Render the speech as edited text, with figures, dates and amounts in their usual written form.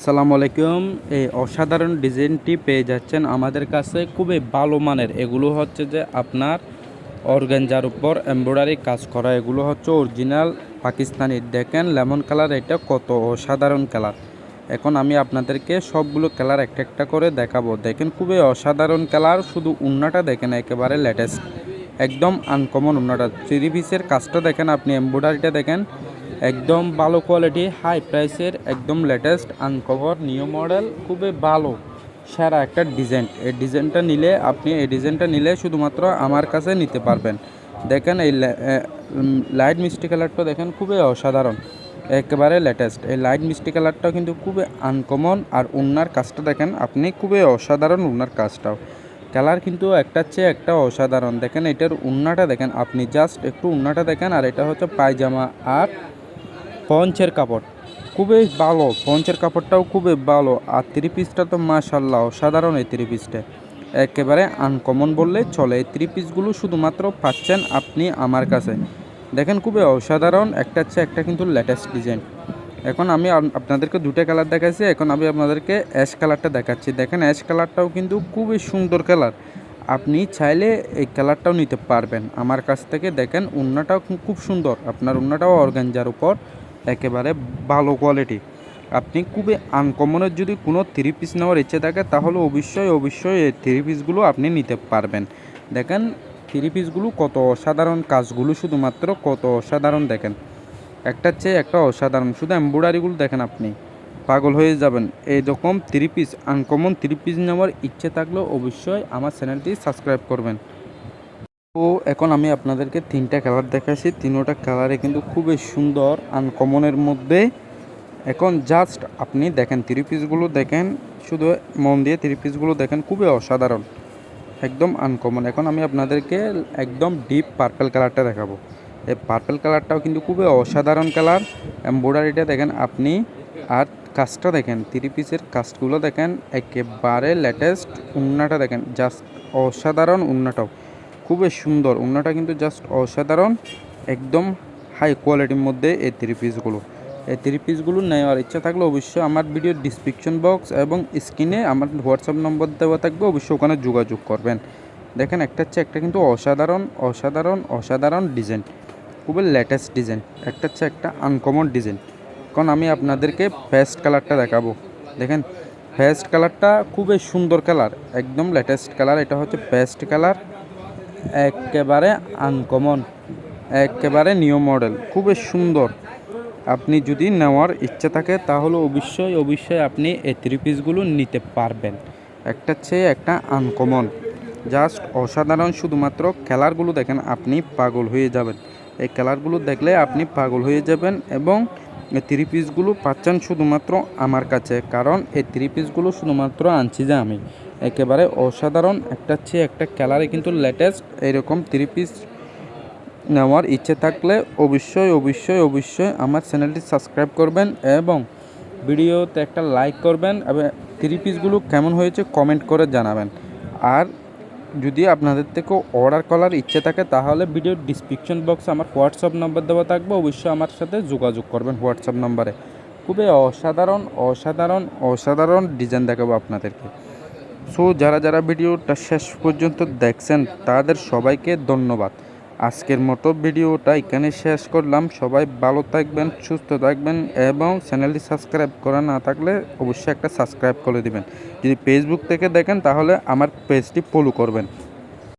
আসসালামু আলাইকুম। এই অসাধারণ ডিজাইনটি পেয়ে যাচ্ছেন আমাদের কাছে খুবই ভালো মানের। এগুলো হচ্ছে যে আপনার অর্গানজার উপর এমব্রয়ডারি কাজ করা। এগুলো হচ্ছে অরিজিনাল পাকিস্তানি। দেখেন লেমন কালার, এটা কত অসাধারণ কালার। এখন আমি আপনাদেরকে সবগুলো কালার একটা একটা করে দেখাবো। দেখেন খুবই অসাধারণ কালার। শুধু উন্নাটা দেখেন, একেবারে লেটেস্ট, একদম আনকমন উন্নাটা। 3 পিসের কাজটা দেখেন, আপনি এমব্রয়ডারিটা দেখেন, একদম ভালো কোয়ালিটি, হাই প্রাইসের, একদম লেটেস্ট আনকভার নিউ মডেল, খুবই ভালো সেরা একটা ডিজাইন। এই ডিজাইনটা নিলে শুধুমাত্র আমার কাছে নিতে পারবেন। দেখেন এই লাইট মিষ্টি কালারটা দেখেন, খুবই অসাধারণ, একেবারে লেটেস্ট। এই লাইট মিষ্টি কালারটাও কিন্তু খুবই আনকমন। আর উন্নার কাজটা দেখেন আপনি, খুবই অসাধারণ উন্নার কাজটাও। কালার কিন্তু একটার চেয়ে একটা অসাধারণ। দেখেন এটার উন্নাটা দেখেন আপনি, জাস্ট একটু উন্নাটা দেখেন। আর এটা হচ্ছে পায়জামা আর পঞ্চের কাপড়, খুবই ভালো। পঞ্চের কাপড়টাও খুবই ভালো। আর 3 পিসটা তো মাশাআল্লাহ অসাধারণ। এই 3 পিসটা একেবারে আনকমন বললে চলে। এই 3 পিসগুলো শুধুমাত্র পাচ্ছেন আপনি আমার কাছে। দেখেন খুবই অসাধারণ, একটা হচ্ছে একটা কিন্তু লেটেস্ট ডিজাইন। এখন আমি আপনাদেরকে দুটো কালার দেখাচ্ছি, এখন আমি আপনাদেরকে অ্যাশ কালারটা দেখাচ্ছি। দেখেন অ্যাশ কালারটাও কিন্তু খুবই সুন্দর কালার। আপনি চাইলে এই কালারটাও নিতে পারবেন আমার কাছ থেকে। দেখেন উন্নাটাও খুব সুন্দর, আপনার উন্নাটাও অর্গানজার উপর, একেবারে ভালো কোয়ালিটি। আপনি খুবই আনকমনের যদি কোনো 3 পিস নেওয়ার ইচ্ছে থাকে তাহলে অবশ্যই এই 3 পিসগুলো আপনি নিতে পারবেন। দেখেন 3 পিসগুলো কত অসাধারণ, কাজগুলো শুধুমাত্র কত অসাধারণ। দেখেন একটার চেয়ে একটা অসাধারণ। শুধু এমব্রয়ডারিগুলো দেখেন, আপনি পাগল হয়ে যাবেন। এইরকম 3 পিস, আনকমন 3 পিস নেওয়ার ইচ্ছে থাকলে অবশ্যই আমার চ্যানেলটি সাবস্ক্রাইব করবেন। তো এখন আমি আপনাদেরকে 3টা কালার দেখাচ্ছি। 3টা কালারে কিন্তু খুবই সুন্দর, আনকমনের মধ্যে। এখন জাস্ট আপনি দেখেন 3 পিসগুলো দেখেন, শুধু মন দিয়ে 3 পিসগুলো দেখেন, খুবই অসাধারণ, একদম আনকমন। এখন আমি আপনাদেরকে একদম ডিপ পার্পল কালারটা দেখাবো। এই পার্পল কালারটাও কিন্তু খুবই অসাধারণ কালার। এমব্রয়ডারিটা দেখেন আপনি, আর কাজটা দেখেন, 3 পিসের কাজগুলো দেখেন, একেবারে লেটেস্ট। উন্নাটা দেখেন, জাস্ট অসাধারণ। উন্নাটাও খুবই সুন্দর, উন্নাটা কিন্তু জাস্ট অসাধারণ, একদম হাই কোয়ালিটির মধ্যে এই 3 পিসগুলো। এই 3 পিসগুলো নেওয়ার ইচ্ছা থাকলে অবশ্যই আমার ভিডিওর ডিসক্রিপশন বক্স এবং স্ক্রিনে আমার হোয়াটসঅ্যাপ নম্বর দেওয়া থাকবে, অবশ্যই ওখানে যোগাযোগ করবেন। দেখেন একটা হচ্ছে একটা কিন্তু অসাধারণ ডিজাইন, খুবই লেটেস্ট ডিজাইন, একটা হচ্ছে একটা আনকমন ডিজাইন। এখন আমি আপনাদেরকে পেস্ট কালারটা দেখাবো। দেখেন পেস্ট কালারটা খুবই সুন্দর কালার, একদম লেটেস্ট কালার। এটা হচ্ছে পেস্ট কালার, একেবারে আনকমন, একেবারে নিউ মডেল, খুবই সুন্দর। আপনি যদি নেওয়ার ইচ্ছা থাকে তাহলে অবশ্যই আপনি এই 3 পিসগুলো নিতে পারবেন। একটা চেয়ে একটা আনকমন, জাস্ট অসাধারণ। শুধুমাত্র কালারগুলো দেখেন আপনি পাগল হয়ে যাবেন। এই কালারগুলো দেখলে আপনি পাগল হয়ে যাবেন। এবং এই 3 পিসগুলো পাচ্ছেন শুধুমাত্র আমার কাছে, কারণ এই 3 পিসগুলো শুধুমাত্র আনছি যে আমি। একেবারে অসাধারণ, একটা চেয়ে একটা কালারে কিন্তু লেটেস্ট। এরকম 3 পিস নেওয়ার ইচ্ছে থাকলে অবশ্যই আমার চ্যানেলটি সাবস্ক্রাইব করবেন এবং ভিডিওতে একটা লাইক করবেন এবং 3 পিসগুলো কেমন হয়েছে কমেন্ট করে জানাবেন। আর যদি আপনাদের থেকে অর্ডার করার ইচ্ছে থাকে তাহলে ভিডিওর ডিসক্রিপশন বক্সে আমার হোয়াটসঅ্যাপ নাম্বার দেওয়া থাকবে, অবশ্যই আমার সাথে যোগাযোগ করবেন হোয়াটসঅ্যাপ নাম্বারে। খুবই অসাধারণ ডিজাইন দেখাবো আপনাদেরকে। সো যারা ভিডিওটা শেষ পর্যন্ত দেখছেন তাদের সবাইকে ধন্যবাদ। আজকের মতো ভিডিওটা এখানে শেষ করলাম। সবাই ভালো থাকবেন, সুস্থ থাকবেন এবং চ্যানেলটি সাবস্ক্রাইব করা না থাকলে অবশ্যই একটা সাবস্ক্রাইব করে দিবেন। যদি ফেসবুক থেকে দেখেন তাহলে আমার পেজটি ফলো করবেন।